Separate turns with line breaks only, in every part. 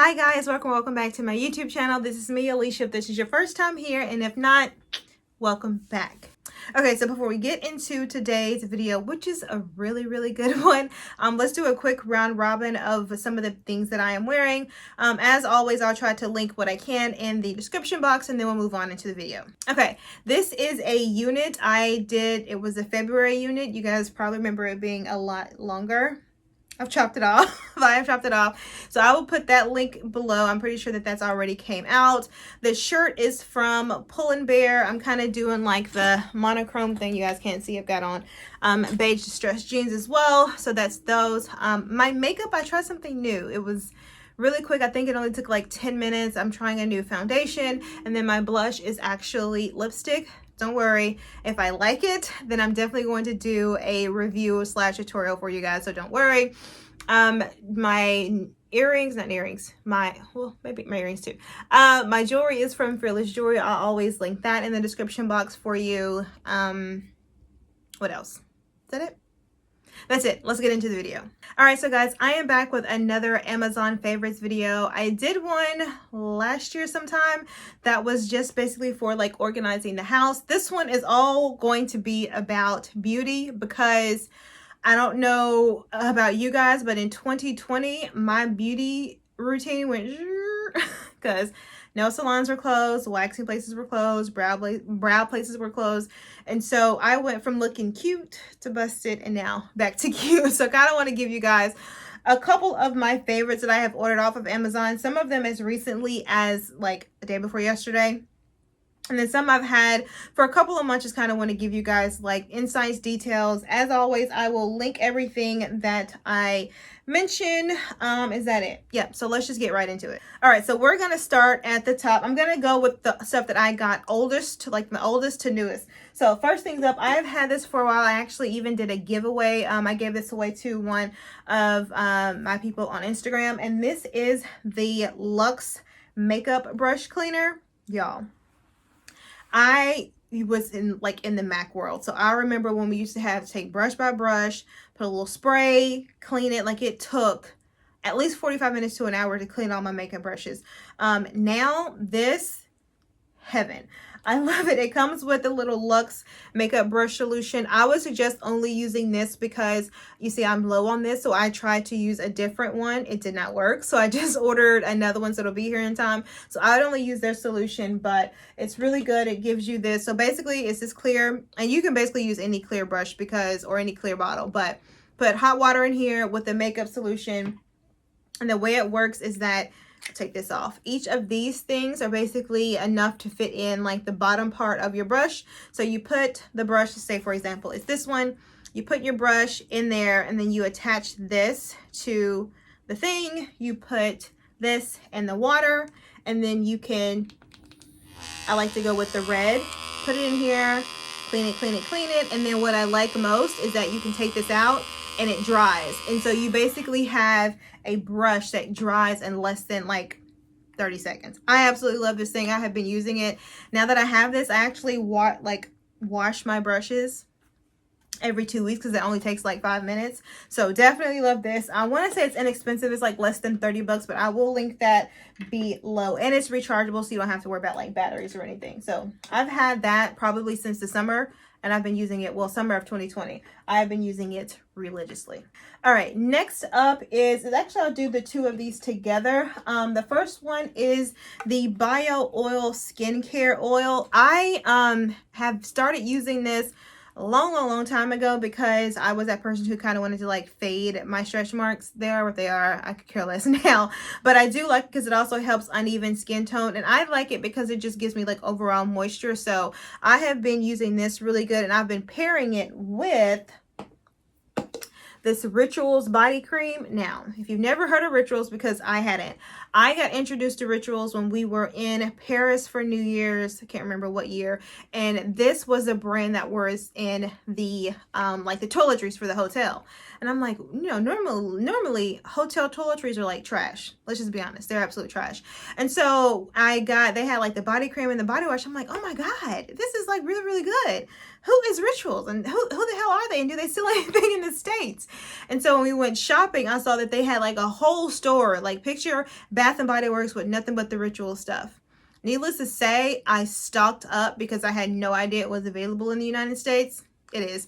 Hi guys, welcome back to my YouTube channel. This is me, Alicia, if this is your first time here, and if not, welcome back. Okay, so before we get into today's video, which is a really good one, let's do a quick round robin of some of the things that I am wearing. As always, I'll try to link what I can in the description box, and then we'll move on into the video. Okay, this is a unit it was a February unit. You guys probably remember it being a lot longer. I've chopped it off. I have chopped it off. So I will put that link below. I'm pretty sure that that's already came out. The shirt is from Pull & Bear. I'm kind of doing like the monochrome thing. You guys can't see I've got on beige distressed jeans as well. So that's those. My makeup, I tried something new. It was really quick. I think it only took like 10 minutes. I'm trying a new foundation. And then my blush is actually lipstick. Don't worry, if I like it, then I'm definitely going to do a review / tutorial for you guys, so don't worry. My earrings, well, maybe my earrings too. My jewelry is from Fearless Jewelry. I'll always link that in the description box for you. What else? Is that it? That's it. Let's get into the video. All right, so guys, I am back with another Amazon favorites video. I did one last year sometime that was just basically for like organizing the house. This one is all going to be about beauty because I don't know about you guys, but in 2020, my beauty routine went because nail salons were closed, waxing places were closed, brow places were closed. And so I went from looking cute to busted and now back to cute. So I kind of want to give you guys a couple of my favorites that I have ordered off of Amazon. Some of them as recently as like a day before yesterday. And then some I've had for a couple of months. Just kind of want to give you guys like insights, details. As always, I will link everything that I mention. Is that it? Yep. So let's just get right into it. All right. So we're going to start at the top. I'm going to go with the stuff that I got oldest to like the oldest to newest. So first things up, I have had this for a while. I actually even did a giveaway. I gave this away to one of my people on Instagram. And this is the Luxe makeup brush cleaner. Y'all, I was in the Mac world. So I remember when we used to have to take brush by brush, put a little spray, clean it. Like it took at least 45 minutes to an hour to clean all my makeup brushes. Now this, heaven. I love it. It comes with a little Luxe makeup brush solution. I would suggest only using this because you see I'm low on this. So I tried to use a different one. It did not work. So I just ordered another one. So it'll be here in time. So I would only use their solution, but it's really good. It gives you this. So basically it's this clear, and you can basically use any clear brush or any clear bottle, but put hot water in here with the makeup solution. And the way it works is that, take this off. Each of these things are basically enough to fit in like the bottom part of your brush. So you put the brush, say for example, it's this one. You put your brush in there and then you attach this to the thing. You put this in the water and then you can, I like to go with the red, put it in here, clean it. And then what I like most is that you can take this out and it dries. And so you basically have a brush that dries in less than like 30 seconds. I absolutely love this thing. I have been using it. Now that I have this, I actually wash my brushes every 2 weeks because it only takes like 5 minutes. So definitely love this. I want to say it's inexpensive. It's like less than 30 bucks, but I will link that below. And it's rechargeable, so you don't have to worry about like batteries or anything. So I've had that probably since the summer. And I've been using it, well, summer of 2020. I've been using it religiously. All right, next up is actually I'll do the two of these together. The first one is the Bio Oil Skincare Oil. I have started using this a long time ago because I was that person who kind of wanted to like fade my stretch marks. They are what they are. I could care less now, but I do like it because it also helps uneven skin tone, and I like it because it just gives me like overall moisture. So I have been using this really good, and I've been pairing it with this Rituals body cream. Now, if you've never heard of Rituals, because I hadn't, I got introduced to Rituals when we were in Paris for New Year's. I can't remember what year. And this was a brand that was in the, like the toiletries for the hotel. And I'm like, you know, normally hotel toiletries are like trash. Let's just be honest. They're absolute trash. And so they had like the body cream and the body wash. I'm like, oh my God, this is like really good. who is Rituals and who the hell are they, and do they sell anything in the States? And so when we went shopping, I saw that they had like a whole store, like picture Bath and Body Works with nothing but the Ritual stuff. Needless to say, I stocked up because I had no idea it was available in the United States. It is.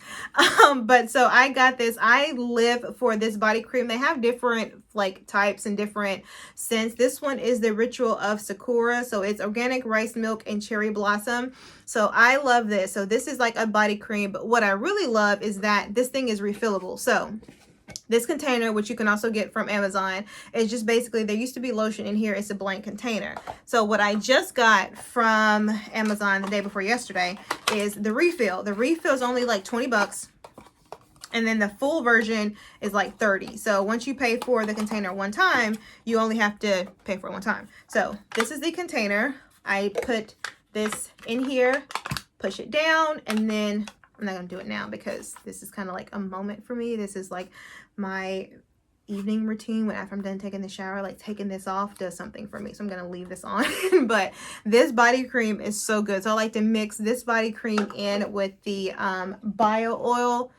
But so I got this. I live for this body cream. They have different like types and different scents. This one is the Ritual of Sakura. So it's organic rice milk and cherry blossom. So I love this. So this is like a body cream. But what I really love is that this thing is refillable. So this container, which you can also get from Amazon, is just basically, there used to be lotion in here. It's a blank container. So what I just got from Amazon the day before yesterday is the refill. The refill is only like 20 bucks. And then the full version is like 30. So once you pay for the container one time, you only have to pay for it one time. So this is the container. I put this in here, push it down, and then I'm not going to do it now because this is kind of like a moment for me. This is like my evening routine when after I'm done taking the shower, like taking this off does something for me. So I'm going to leave this on. But this body cream is so good. So I like to mix this body cream in with the bio oil.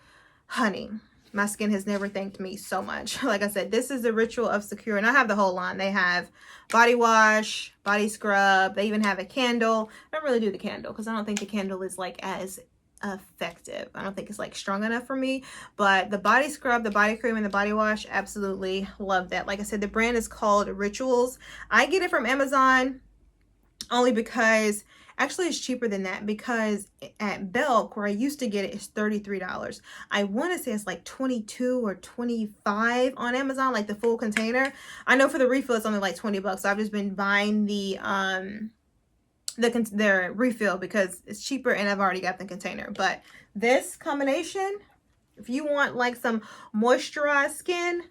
Honey, my skin has never thanked me so much. Like I said, this is the Ritual of Sakura, and I have the whole line. They have body wash, body scrub. They even have a candle. I don't really do the candle because I don't think the candle is like as effective. I don't think it's like strong enough for me. But the body scrub, the body cream, and the body wash, absolutely love that. Like I said, the brand is called Rituals. I get it from Amazon only because actually it's cheaper than that, because at Belk, where I used to get it, is $33. I want to say it's like 22 or 25 on Amazon, like the full container. I know for the refill it's only like 20 bucks. So I've just been buying the refill because it's cheaper and I've already got the container. But this combination, if you want like some moisturized skin,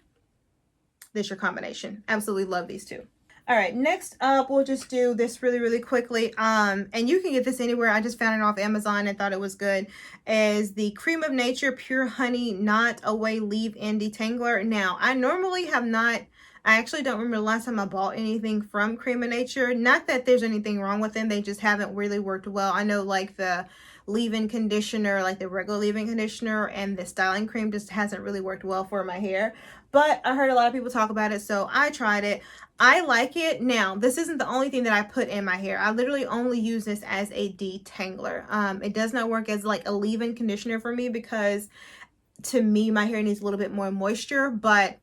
this is your combination. Absolutely love these two. All right, next up, we'll just do this really quickly. And you can get this anywhere. I just found it off Amazon and thought it was good. Is the Cream of Nature Pure Honey Knot Away Leave-In Detangler. Now, I normally have not, I actually don't remember the last time I bought anything from Cream of Nature. Not that there's anything wrong with them. They just haven't really worked well. I know like the leave-in conditioner, like the regular leave-in conditioner, and the styling cream just hasn't really worked well for my hair. But I heard a lot of people talk about it, so I tried it. I like it. Now, this isn't the only thing that I put in my hair. I literally only use this as a detangler. It does not work as like a leave-in conditioner for me because to me, my hair needs a little bit more moisture. But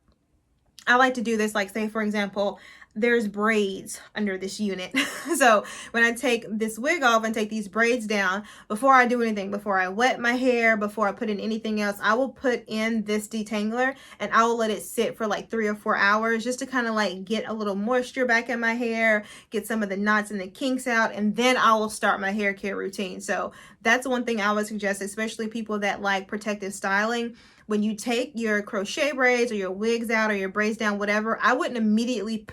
I like to do this, like say for example, there's braids under this unit. So when I take this wig off and take these braids down, before I do anything, before I wet my hair, before I put in anything else, I will put in this detangler and I will let it sit for like 3 or 4 hours just to kind of like get a little moisture back in my hair, get some of the knots and the kinks out, and then I will start my hair care routine. So that's one thing I would suggest, especially people that like protective styling. When you take your crochet braids or your wigs out or your braids down, whatever, I wouldn't immediately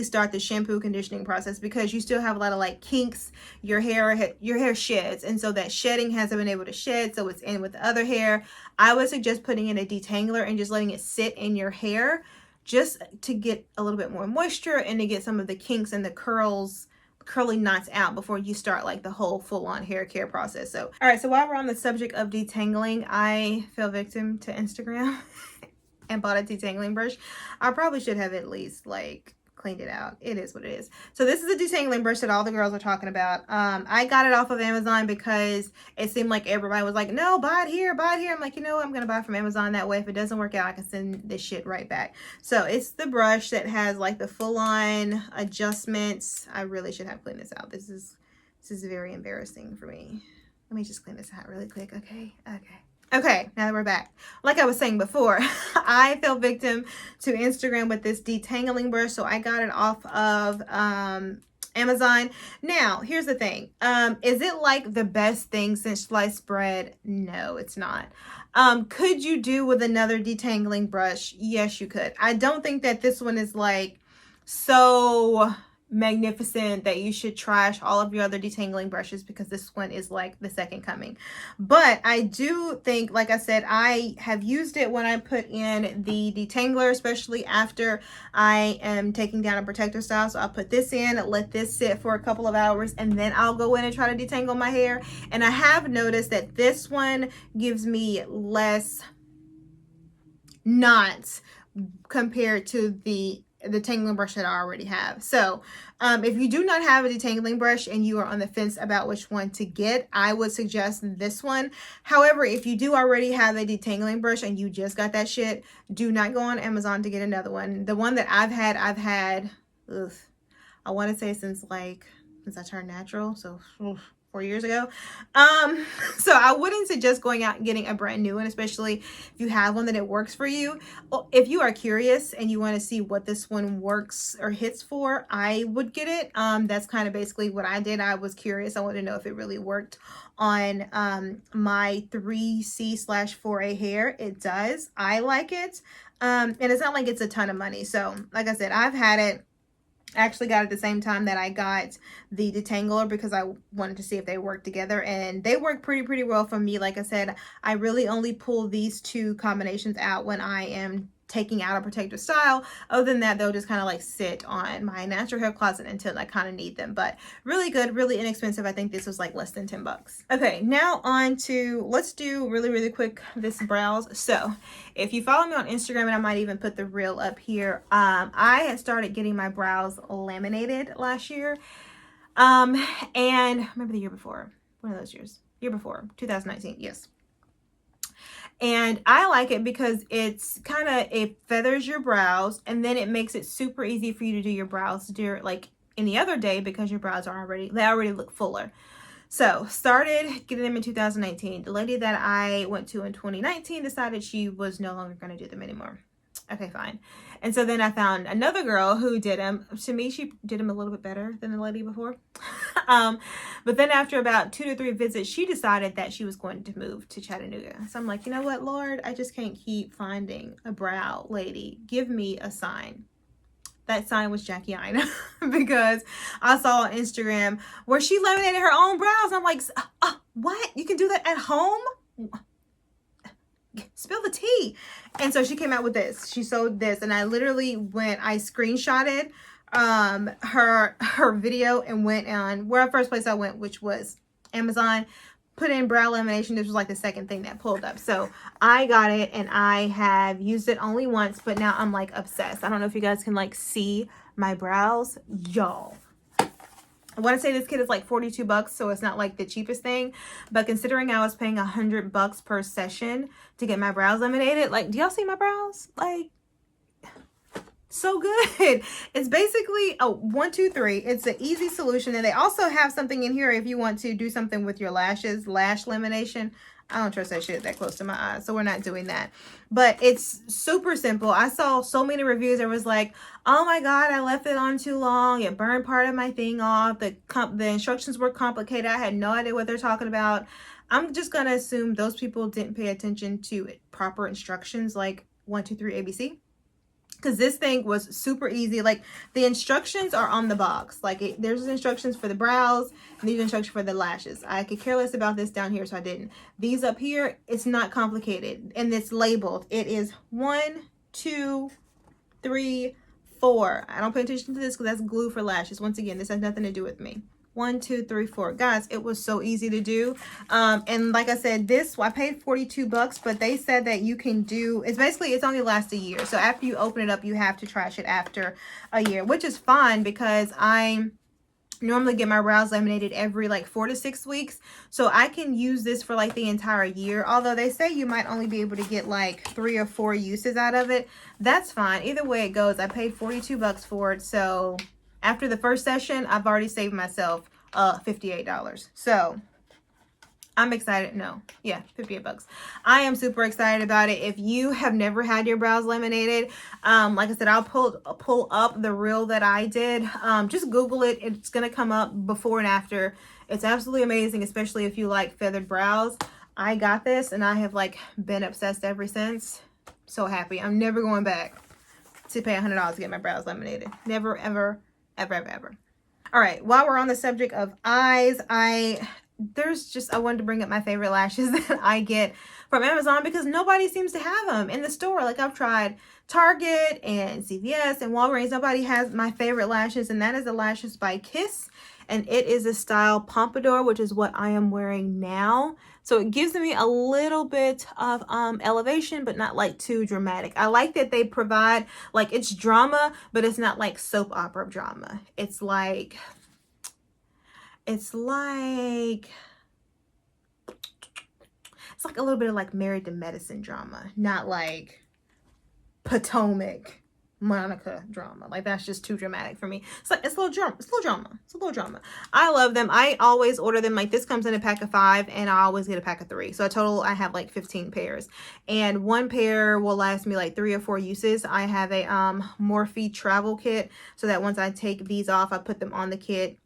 start the shampoo conditioning process because you still have a lot of like kinks. Your hair sheds, and so that shedding hasn't been able to shed, so it's in with the other hair. I would suggest putting in a detangler and just letting it sit in your hair just to get a little bit more moisture and to get some of the kinks and the curly knots out before you start like the whole full-on hair care process. So all right, so while we're on the subject of detangling, I fell victim to Instagram and bought a detangling brush. I probably should have at least like cleaned it out. It is what it is. So this is a detangling brush that all the girls are talking about. I got it off of Amazon because it seemed like everybody was like, no, buy it here, buy it here. I'm like, you know what? I'm gonna buy it from Amazon. That way if it doesn't work out, I can send this shit right back. So it's the brush that has like the full-on adjustments. I really should have cleaned this out. This is very embarrassing for me. Let me just clean this out really quick. Okay, now that we're back. Like I was saying before, I fell victim to Instagram with this detangling brush. So I got it off of Amazon. Now, here's the thing. Is it like the best thing since sliced bread? No, it's not. Could you do with another detangling brush? Yes, you could. I don't think that this one is like so magnificent that you should trash all of your other detangling brushes because this one is like the second coming. But I do think, like I said, I have used it when I put in the detangler, especially after I am taking down a protector style. So I'll put this in, let this sit for a couple of hours, and then I'll go in and try to detangle my hair. And I have noticed that this one gives me less knots compared to the detangling brush that I already have. So if you do not have a detangling brush and you are on the fence about which one to get, I would suggest this one. However, if you do already have a detangling brush and you just got that shit, do not go on Amazon to get another one. The one that I've had, I want to say since I turned natural, so 4 years ago. So I wouldn't suggest going out and getting a brand new one, especially if you have one that it works for you. If you are curious and you want to see what this one works or hits for, I would get it. That's kind of basically what I did. I was curious. I wanted to know if it really worked on my 3C/4A hair. It does. I like it. And it's not like it's a ton of money. So like I said, I've had it. I actually got it at the same time that I got the detangler because I wanted to see if they work together, and they work pretty well for me. Like I said, I really only pull these two combinations out when I am taking out a protective style. Other than that, they'll just kind of like sit on my natural hair closet until I kind of need them. But really good, really inexpensive. I think this was like less than 10 bucks. Okay, now on to, let's do really quick this brows. So if you follow me on Instagram, and I might even put the reel up here, I had started getting my brows laminated last year. And remember the year before, one of those years, year before, 2019, yes. And I like it because it's kind of, it feathers your brows, and then it makes it super easy for you to do your brows during like any other day because your brows are already look fuller. So started getting them in 2019. The lady that I went to in 2019 decided she was no longer going to do them anymore. Okay, fine. And so then I found another girl who did them. To me, she did them a little bit better than the lady before. But then after about 2 to 3 visits, she decided that she was going to move to Chattanooga. So I'm like, you know what, Lord, I just can't keep finding a brow lady. Give me a sign. That sign was Jackie Aina because I saw on Instagram where she laminated her own brows. I'm like, what? You can do that at home? Spill the tea. And so she came out with this. She sewed this, and I literally I screenshotted her video and went on where first place I went, which was Amazon, put in brow lamination. This was like the second thing that pulled up. So I got it, and I have used it only once, but now I'm like obsessed. I don't know if you guys can like see my brows, y'all. I want to say this kit is like 42 bucks, so it's not like the cheapest thing, but considering I was paying $100 per session to get my brows laminated, like, do y'all see my brows? Like, so good. It's basically a 1, 2, 3. It's an easy solution, and they also have something in here if you want to do something with your lashes, lash lamination. I don't trust that shit that close to my eyes, so we're not doing that. But it's super simple. I saw so many reviews that was like, oh my god, I left it on too long, it burned part of my thing off, the instructions were complicated, I had no idea what they're talking about. I'm just gonna assume those people didn't pay attention to proper instructions like 1, 2, 3 ABC. Because this thing was super easy. Like, the instructions are on the box. Like, there's instructions for the brows and these instructions for the lashes. I could care less about this down here, so I didn't. These up here, it's not complicated, and it's labeled. It is 1, 2, 3, 4. I don't pay attention to this because that's glue for lashes. Once again, this has nothing to do with me. 1, 2, 3, 4. Guys, it was so easy to do. And like I said, I paid 42 bucks, but they said that you can do, it's only lasts a year. So after you open it up, you have to trash it after a year, which is fine because I normally get my brows laminated every like 4 to 6 weeks. So I can use this for like the entire year. Although they say you might only be able to get like 3 or 4 uses out of it. That's fine. Either way it goes, I paid 42 bucks for it. So after the first session, I've already saved myself $58. So I'm excited. No, yeah, 58 bucks. I am super excited about it. If you have never had your brows laminated, like I said, I'll pull up the reel that I did. Just Google it. It's gonna come up before and after. It's absolutely amazing, especially if you like feathered brows. I got this, and I have like been obsessed ever since. So happy. I'm never going back to pay $100 to get my brows laminated. Never, ever, ever, ever, ever. All right, while we're on the subject of eyes, I wanted to bring up my favorite lashes that I get from Amazon because nobody seems to have them in the store. Like, I've tried Target and CVS and Walgreens. Nobody has my favorite lashes, and that is the Lashes by Kiss. And it is a style pompadour, which is what I am wearing now. So it gives me a little bit of elevation, but not like too dramatic. I like that they provide, like, it's drama, but it's not like soap opera drama. It's like a little bit of like Married to Medicine drama, not like Potomac Monica drama. Like, that's just too dramatic for me. It's like, it's a little drama. I love them. I always order them. Like, this comes in a pack of 5 and I always get a pack of 3. So total I have like 15 pairs, and one pair will last me like 3 or 4 uses. I have a Morphe Travel Kit, so that once I take these off, I put them on the kit.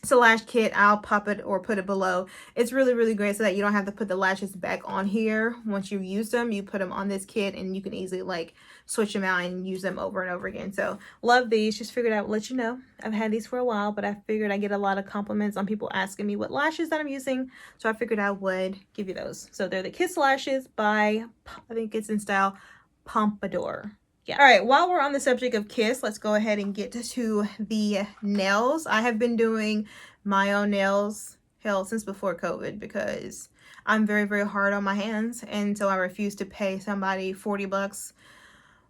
It's a lash kit. I'll pop it or put it below. It's really, really great so that you don't have to put the lashes back on here. Once you use them, you put them on this kit and you can easily like switch them out and use them over and over again. So love these. Just figured I would let you know. I've had these for a while, but I figured I get a lot of compliments on people asking me what lashes that I'm using. So I figured I would give you those. So they're the Kiss lashes by, I think it's in style Pompadour. Yeah. All right, while we're on the subject of Kiss, let's go ahead and get to the nails. I have been doing my own nails, hell, since before COVID, because I'm very, very hard on my hands. And so I refuse to pay somebody $40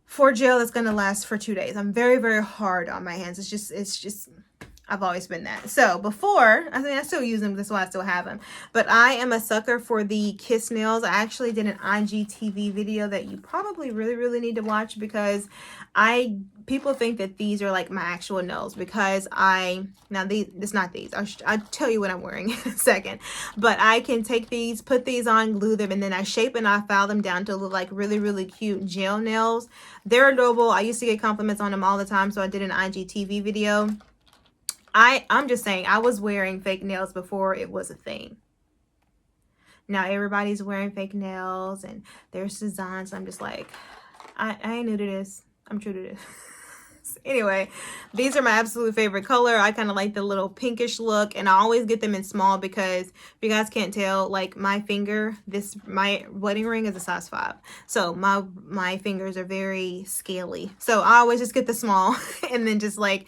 for gel that's going to last for 2 days. I'm very, very hard on my hands. It's just, I've always been that. So before, I mean, I still use them. That's why I still have them. But I am a sucker for the Kiss nails. I actually did an IGTV video that you probably really, really need to watch, because people think that these are like my actual nails, because it's not these. I'll tell you what I'm wearing in a second. But I can take these, put these on, glue them, and then I shape and I file them down to look like really, really cute gel nails. They're adorable. I used to get compliments on them all the time, so I did an IGTV video. I'm just saying, I was wearing fake nails before it was a thing. Now everybody's wearing fake nails and there's designs. So I'm just like, I ain't new to this. I'm true to this. Anyway, these are my absolute favorite color. I kind of like the little pinkish look, and I always get them in small because if you guys can't tell, like my finger, my wedding ring is a size 5. So my fingers are very scaly. So I always just get the small and then just like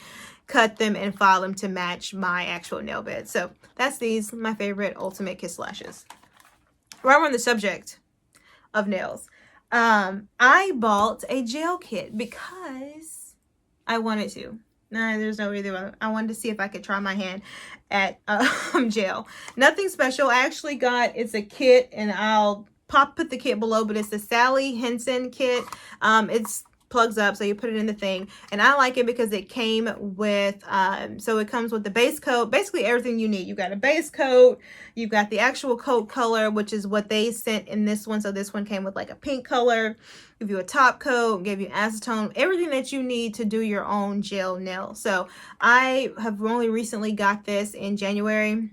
cut them and file them to match my actual nail bed. So that's these, my favorite ultimate Kiss lashes. While we're on the subject of nails, I bought a gel kit because I wanted to. There's no reason. I wanted to see if I could try my hand at gel. Nothing special. I actually it's a kit, and I'll put the kit below, but it's the Sally Henson kit. It's plugs up, so you put it in the thing, and I like it because it came with so it comes with the base coat, basically everything you need. You got a base coat, you've got the actual coat color, which is what they sent in this one. So this one came with like a pink color, give you a top coat, gave you acetone, everything that you need to do your own gel nail. So I have only recently got this in January.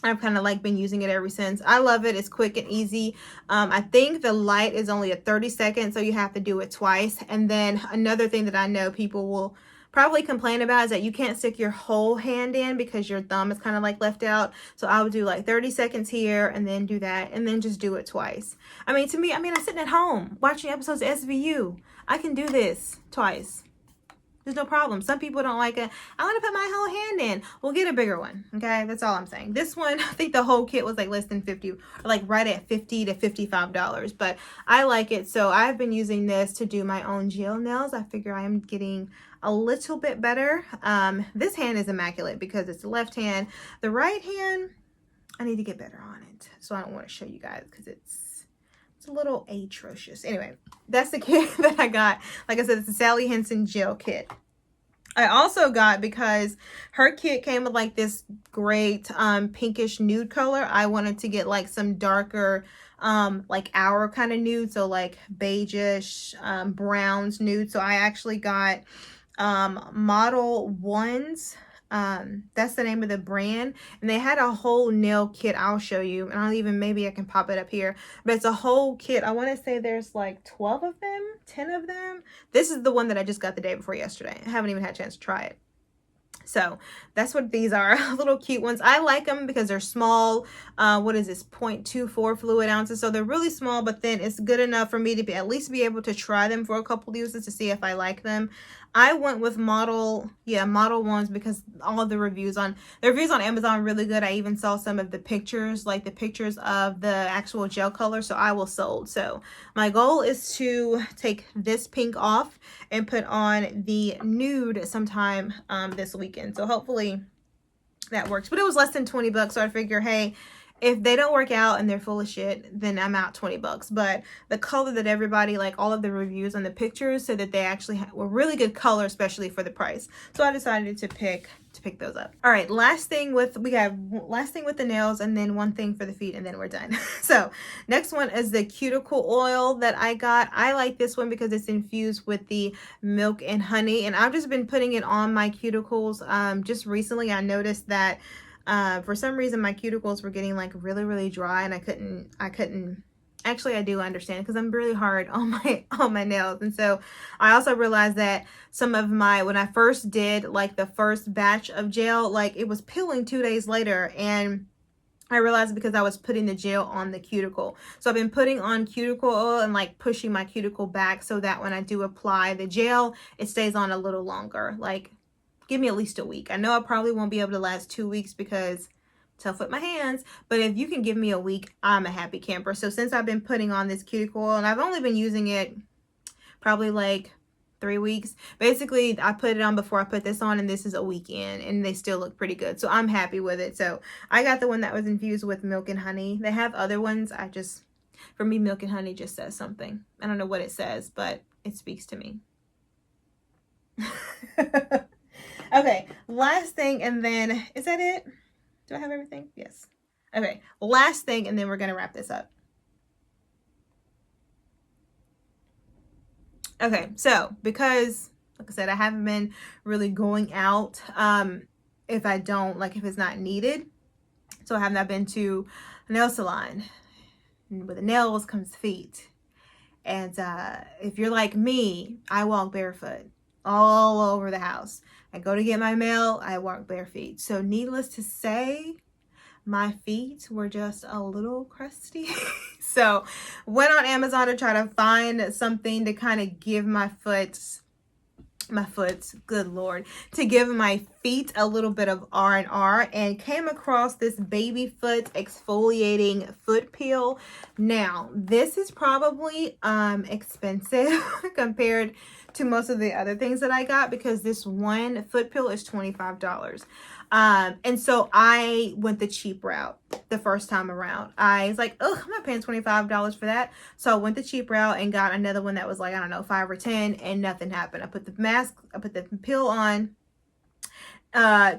I've kind of like been using it ever since. I love it. It's quick and easy. I think the light is only a 30-second, so you have to do it twice. And then another thing that I know people will probably complain about is that you can't stick your whole hand in because your thumb is kind of like left out. So I would do like 30 seconds here and then do that and then just do it twice. I mean, to me, I'm sitting at home watching episodes of SVU. I can do this twice. There's no problem. Some people don't like it. I want to put my whole hand in. We'll get a bigger one. Okay, that's all I'm saying. This one, I think the whole kit was like less than 50, or like right at $50 to $55. But I like it, so I've been using this to do my own gel nails. I figure I am getting a little bit better. This hand is immaculate because it's the left hand. The right hand, I need to get better on it. So I don't want to show you guys because it's a little atrocious. Anyway, that's the kit that I got. Like I said, it's the Sally Henson Gel Kit. I also got, because her kit came with like this great pinkish nude color, I wanted to get like some darker like our kind of nude, so like beigeish browns nude. So I actually got Model 1's. That's the name of the brand, and they had a whole nail kit. I'll show you, and maybe I can pop it up here, but it's a whole kit. I want to say there's like 12 of them, 10 of them. This is the one that I just got the day before yesterday. I haven't even had a chance to try it. So that's what these are. Little cute ones. I like them because they're small. What is this, 0.24 fluid ounces, so they're really small, but then it's good enough for me to be at least be able to try them for a couple uses to see if I like them. I went with model ones because all of the reviews on Amazon are really good. I even saw some of the pictures, like the pictures of the actual gel color, so I was sold. So my goal is to take this pink off and put on the nude sometime this weekend. So hopefully that works. But it was less than 20 bucks, so I figure, hey, if they don't work out and they're full of shit, then I'm out 20 bucks. But the color that everybody, like all of the reviews on the pictures, said that they actually were really good color, especially for the price. So I decided to pick those up. All right, last thing with the nails, and then one thing for the feet, and then we're done. So next one is the Cuticle Oil that I got. I like this one because it's infused with the milk and honey, and I've just been putting it on my cuticles. Just recently I noticed that for some reason my cuticles were getting like really dry, and I couldn't actually, I do understand because I'm really hard on my nails. And so I also realized that some of when I first did like the first batch of gel, like it was peeling 2 days later, and I realized because I was putting the gel on the cuticle. So I've been putting on cuticle oil and like pushing my cuticle back so that when I do apply the gel, it stays on a little longer. Like, give me at least a week. I know I probably won't be able to last 2 weeks because tough with my hands, but if you can give me a week, I'm a happy camper. So since I've been putting on this cuticle oil, and I've only been using it probably like 3 weeks. Basically, I put it on before I put this on, and this is a week in, and they still look pretty good. So I'm happy with it. So I got the one that was infused with milk and honey. They have other ones. For me, milk and honey just says something. I don't know what it says, but it speaks to me. Okay, last thing, and then, is that it? Do I have everything? Yes. Okay, last thing, and then we're gonna wrap this up. Okay, so because, like I said, I haven't been really going out if it's not needed. So I have not been to a nail salon. And with the nails comes feet. And if you're like me, I walk barefoot all over the house. I go to get my mail, I walk bare feet. So needless to say, my feet were just a little crusty. So went on Amazon to try to find something to kind of give my foot, good Lord, to give my feet a little bit of R&R, and came across this baby foot exfoliating foot peel. Now, this is probably expensive compared to most of the other things that I got, because this one foot peel is $25. And so I went the cheap route the first time around. I was like, oh, I'm not paying $25 for that. So I went the cheap route and got another one that was like, I don't know, $5 or $10, and nothing happened. I put the peel on,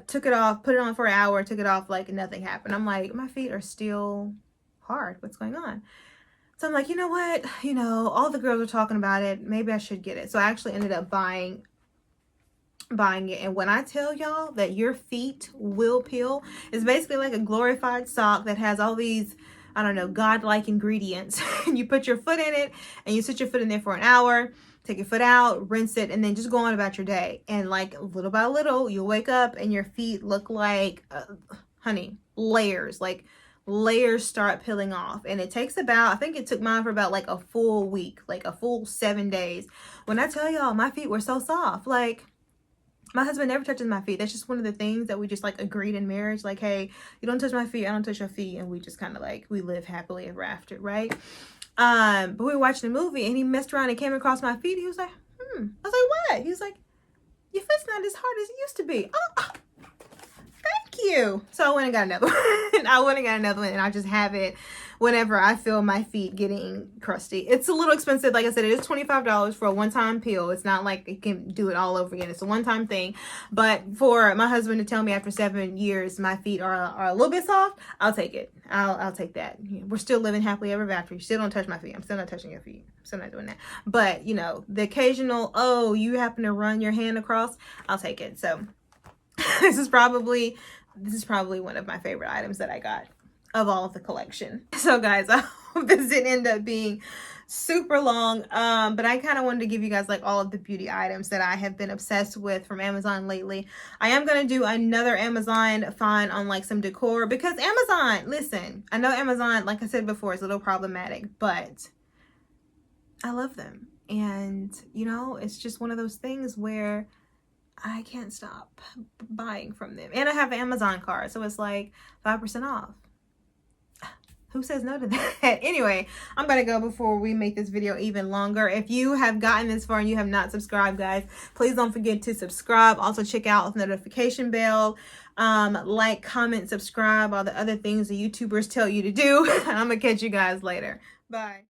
took it off, put it on for an hour, took it off, like nothing happened. I'm like, my feet are still hard. What's going on? So I'm like, you know what? All the girls are talking about it. Maybe I should get it. So I actually ended up buying it. And when I tell y'all that your feet will peel, it's basically like a glorified sock that has all these, I don't know, godlike ingredients. And you put your foot in it, and you sit your foot in there for an hour, take your foot out, rinse it, and then just go on about your day. And like little by little, you'll wake up and your feet look like, honey, layers start peeling off. And it takes about, I think it took mine for about like a full week, like a full 7 days. When I tell y'all, my feet were so soft. Like, my husband never touches my feet. That's just one of the things that we just like agreed in marriage. Like, hey, you don't touch my feet, I don't touch your feet. And we just kind of like, we live happily ever after, right? But we were watching a movie, and he messed around and came across my feet. He was like, I was like, what? He was like, your foot's not as hard as it used to be. Oh, thank you. So I went and got another one. And I just have it whenever I feel my feet getting crusty. It's a little expensive. Like I said, it is $25 for a one-time peel. It's not like you can do it all over again. It's a one-time thing. But for my husband to tell me after 7 years my feet are a little bit soft, I'll take it. I'll take that. We're still living happily ever after. You still don't touch my feet. I'm still not touching your feet. I'm still not doing that. But, the occasional, oh, you happen to run your hand across, I'll take it. So this is probably one of my favorite items that I got of all of the collection. So guys, I hope this didn't end up being super long, but I kind of wanted to give you guys like all of the beauty items that I have been obsessed with from Amazon lately. I am going to do another Amazon find on like some decor, because Amazon, listen, I know Amazon, like I said before, is a little problematic, but I love them. And you know, it's just one of those things where I can't stop buying from them. And I have an Amazon card, so it's like 5% off. Who says no to that? Anyway, I'm going to go before we make this video even longer. If you have gotten this far and you have not subscribed, guys, please don't forget to subscribe. Also, check out the notification bell. Like, comment, subscribe, all the other things the YouTubers tell you to do. I'm going to catch you guys later. Bye.